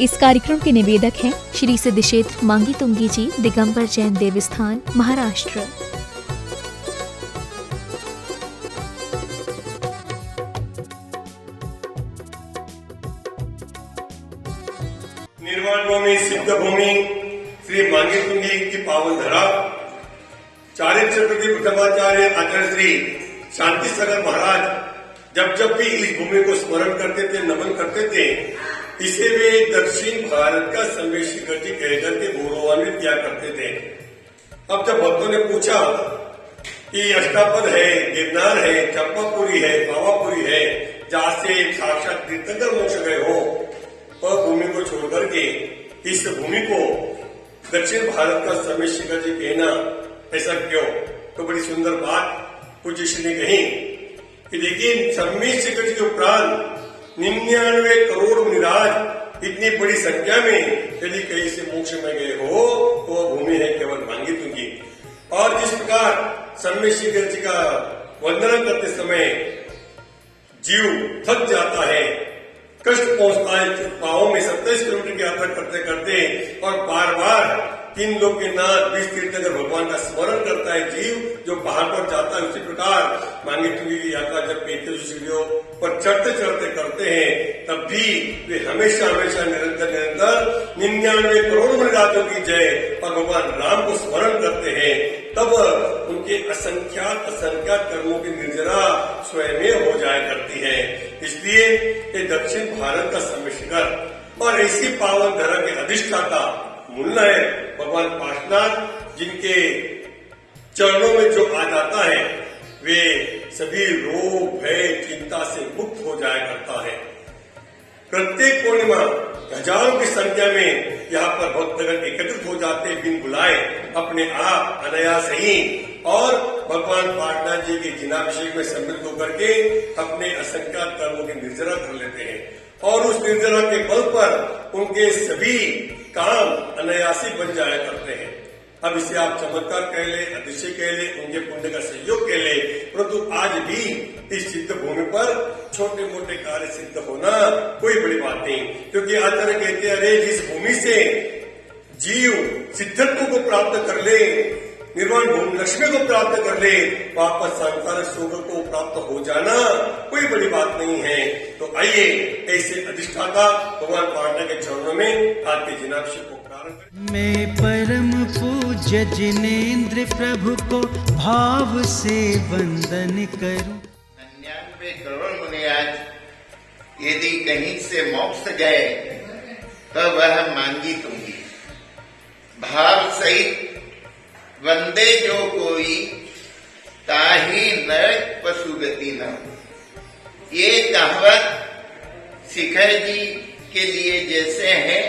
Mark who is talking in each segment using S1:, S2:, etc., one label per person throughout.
S1: इस कार्यक्रम के निवेदक हैं श्री सिद्ध क्षेत्र मांगी तुंगी जी, दिगंबर जैन देवस्थान, महाराष्ट्र।
S2: निर्वाण भूमि, सिद्ध भूमि, श्री मांगी तुंगी की पावन धरा, चारित्र प्रति प्रथमाचार्य आचार्य श्री शांति सागर महाराज जब भी इस भूमि को स्मरण करते थे, नमन करते थे, इसे वे दक्षिण भारत का संवेश शिखर जी कहकर के गौरवान्वित किया करते थे। अब जब भक्तों ने पूछा कि अष्टापद है, गिरनार है, चंपापुरी है, पावापुरी है, जहां से साक्षात तीर्थंकर मोक्ष गए हो, वह भूमि को छोड़कर के इस भूमि को दक्षिण भारत का संवेश शिखर जी कहना ऐसा क्यों? तो बड़ी सुंदर बात पूज्य श्री ने कही कि देखिए, संवेश शिखर जी के उपरांत 99 करोड़ मुनिराज इतनी बड़ी संख्या में यदि कहीं से मोक्ष में गए हो तो वह भूमि है केवल मांगी तुंगी। और जिस प्रकार संवेश शिखर जी का वंदना करते समय जीव थक जाता है, कष्ट पहुंचता है, पांवों में 27 किलोमीटर की यात्रा करते करते और बार बार 3 लोक के नाथ 20 तीर्थंकर भगवान का स्मरण करता है जीव जो पहाड़ पर जाता है। उसी प्रकार मांगी तुंगी की यात्रा जब 35 सीढ़ियों पर चढ़ते चढ़ते करते हैं, तब भी वे हमेशा हमेशा निरंतर 99 करोड़ मुनिराजों की जय और भगवान राम को स्मरण करते हैं। तब उनके असंख्यात कर्मों की निर्जरा स्वयं हो जाया करती है। इसलिए ये दक्षिण भारत का संवेश शिखर और ऐसी पावन धरा के अधिष्ठाता मूल है भगवान पार्श्वनाथ, जिनके चरणों में जो आ जाता है वे सभी रोग भय चिंता से मुक्त हो जाया करता है। प्रत्येक पूर्णिमा हजारों की संख्या में यहाँ पर भक्तगण एकत्रित हो जाते हैं, बिन बुलाए अपने आप अनायास ही, और भगवान पार्श्वनाथ जी के जिनाभिषेक में सम्मिलित होकर के अपने असंख्यात कर्मों की निर्जरा कर लेते हैं और उस निर्जरा के बल पर उनके सभी काम अनायासी बन जाया करते हैं। अब इसे आप चमत्कार कह ले, अतिशय कह ले, उनके पुण्य का सहयोग कह ले, परंतु आज भी इस सिद्ध भूमि पर छोटे मोटे कार्य सिद्ध होना कोई बड़ी बात नहीं, क्योंकि आचार्य कहते हैं अरे जिस भूमि से जीव सिद्धत्व को प्राप्त कर ले, निर्वाण भूमि लक्ष्मी को प्राप्त कर ले, वापस सांसारिक सुख को प्राप्त हो जाना कोई बड़ी बात नहीं है। तो आइए ऐसे अधिष्ठाता भगवान पार्वती के चरणों में आपके जिनाभिषेक को प्रारंभ।
S3: मैं परम पूज्य जिनेन्द्र प्रभु को भाव से वंदन करूं।
S4: 99 करोड़ मुनिराज यदि कहीं से मोक्ष गए तो वह मांगी तुंगी। भाव सहित वंदे जो कोई ताही नरक पशुगति न। ये कहावत शिखर जी के लिए जैसे है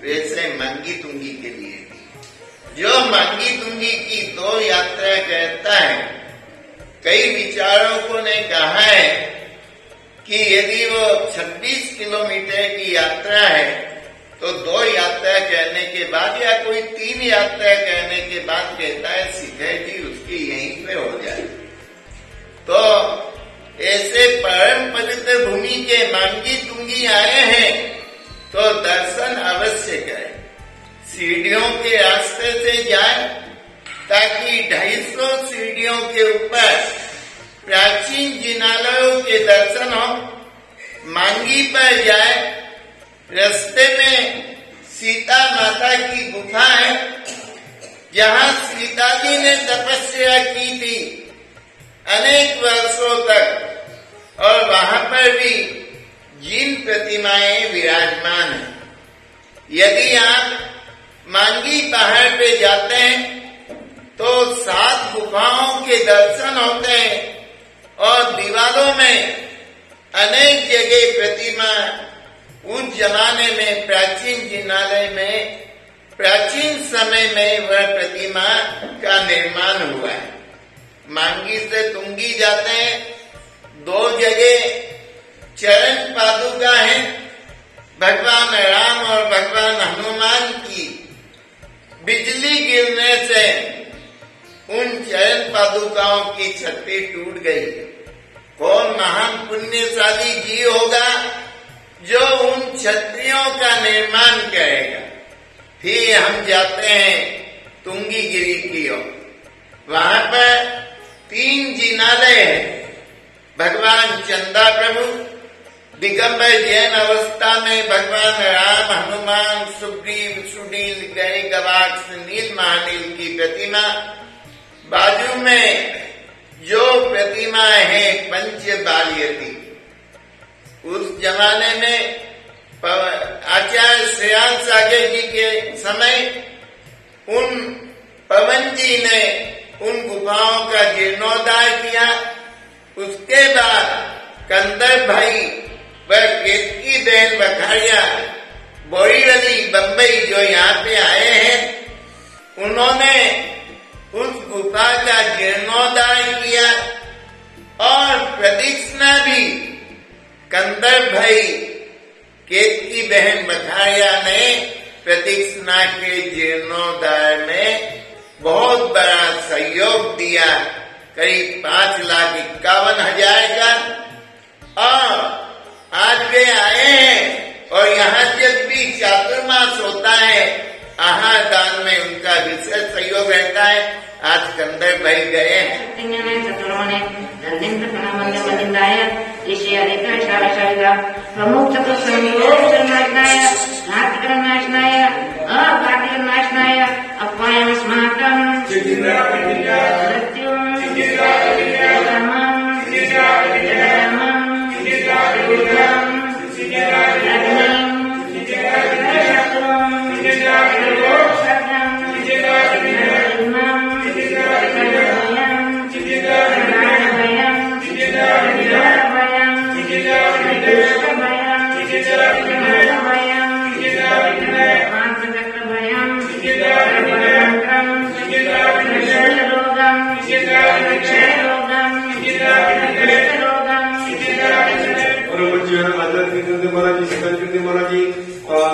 S4: वैसे मांगी तुंगी के लिए भी। जो मांगी तुंगी की 2 यात्रा करता है, कई विचारकों ने कहा है कि यदि वो 26 किलोमीटर की यात्रा है तो 2 यात्रा करने के बाद या कोई 3 यात्रा करने के बाद कहता है शिखर जी उसकी यहीं पे हो जाए। तो ऐसे परम पवित्र भूमि के मांगी तुंगी आए हैं तो दर्शन अवश्य करें। सीढ़ियों के रास्ते से जाए ताकि 250 सीढ़ियों के ऊपर प्राचीन जिनालयों के दर्शन हो। मांगी पर जाए, रास्ते में सीता माता की गुफा है जहाँ सीता जी ने तपस्या की थी अनेक वर्षों तक, और वहां पर भी जिन प्रतिमाएं विराजमान हैं। यदि आप मांगी पहाड़ पे जाते हैं तो 7 गुफाओं के दर्शन होते हैं और दीवारों में अनेक जगह प्रतिमा उस जमाने में प्राचीन जिनालय में प्राचीन समय में वह प्रतिमा का निर्माण हुआ है। मांगी से तुंगी जाते हैं, 2 जगह चरण पादुका है भगवान राम और भगवान हनुमान की। बिजली गिरने से उन चरण पादुकाओं की छत्ती टूट गई। कौन महान पुण्यशाली जी होगा जो उन छत्रियों का निर्माण करेगा। फिर हम जाते हैं तुंगी गिरी की ओर। वहां पर 3 जिनालय है। भगवान चंदा प्रभु, दिगंबर जैन अवस्था में भगवान राम, हनुमान, सुग्रीव, सुनील, गय गवाक्ष, नील महानील की प्रतिमा। बाजू में जो प्रतिमा है पंचबालियती। उस जमाने में आचार्य श्रेयांश सागर जी के समय उन पवन जी ने उन गुफाओं का जीर्णोद्धार किया। उसके बाद कंदर भाई व केतकी बहन बखाड़िया बोरीवली बंबई जो यहाँ पे आए हैं, उन्होंने उस गुफा का जीर्णोद्धार किया और प्रदक्षिणा भी कंदर भाई केतकी बहन बखाड़िया ने प्रदक्षिणा के जीर्णोद्धार में बहुत बड़ा सहयोग दिया, करीब 5,51,000 का। और आज वे आए हैं और यहाँ जब भी चातुर्मास होता है, आहार दान में उनका विशेष सहयोग रहता है। आज कंदर भाई गए हैं।
S2: महाराजी,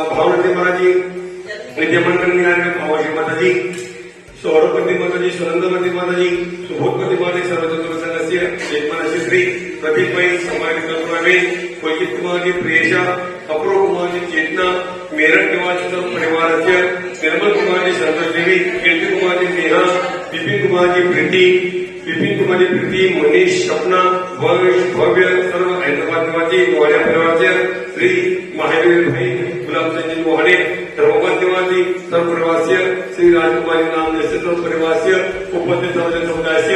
S2: भावनदी महाराजी, विद्यामंडल भावजी माताजी, सौरभवती माताजी, सुनंदवती माताजी, सुभोगवती माताजी, सर्वचंद्र संघस्य यजमानस्य श्री प्रदीप भाई, समाज कोलकित कुमार प्रियेशा, अप्रो कुमार चेतना, मेरठ कुमार सर्व परिवार से, निर्मल कुमार संतोष देवी, कीर्ति कुमार नेहा, विपिन कुमार प्रीति, मनीष, सपना, भव्य सर्व हैदराबाद निवासी मोहनिया परिवार से, श्री महावीर भाई, गुलाब चंद मोहने, धर्मपत निवासी सर्व परिवार से, श्री राजकुमारी नाम सर्व परिवार से, उपस्थित समुदाय से,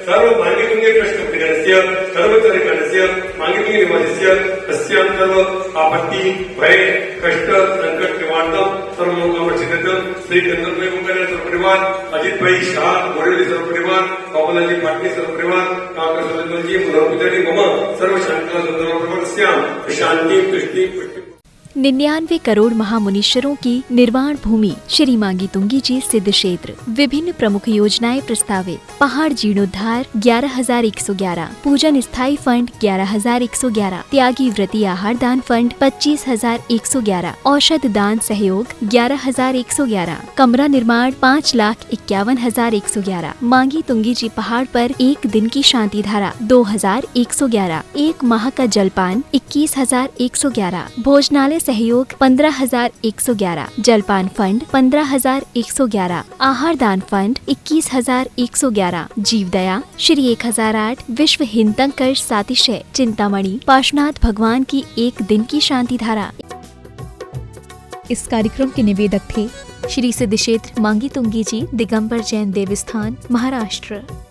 S2: सर्व मांगितुंगे कृष्ण प्रियस्य, सर्वचर्य कणस्य, मांगितुंगे निवासी अस्यां सर्व आपत्ति, भय, कष्ट, संकट निवारणम, सर्व लोकामर्चितम, श्री चंद्रभाई मुखर्जी सर्व परिवार, अजित भाई शाह, बोरेवली सर्व परिवार, कमलाजी पाटनी सर्व परिवार, काका सुरेंद्र जी, मुनरपुजारी मम, सर्व शांति सुंदर परिवार श्याम, शांति, तुष्टि,
S1: 99 करोड़ महामुनीश्वरों की निर्वाण भूमि श्री मांगी तुंगी जी सिद्ध क्षेत्र। विभिन्न प्रमुख योजनाएं प्रस्तावित। पहाड़ जीर्णोद्धार 11,111, पूजन स्थायी फंड 11,111, त्यागी व्रती आहार दान फंड 25,111, औषध दान सहयोग 11,111, कमरा निर्माण 5,51,111, मांगी तुंगी जी पहाड़ पर एक दिन की शांति धारा 2,111, एक माह का जलपान 21,111, भोजनालय सहयोग 15,111, जलपान फंड 15,111, आहार दान फंड 21,111, जीवदया श्री 1008, विश्व हिंदंकर सातिशय चिंतामणि पार्श्वनाथ भगवान की एक दिन की शांति धारा। इस कार्यक्रम के निवेदक थे श्री सिद्ध क्षेत्र मांगी तुंगी जी, दिगंबर जैन देवस्थान, महाराष्ट्र।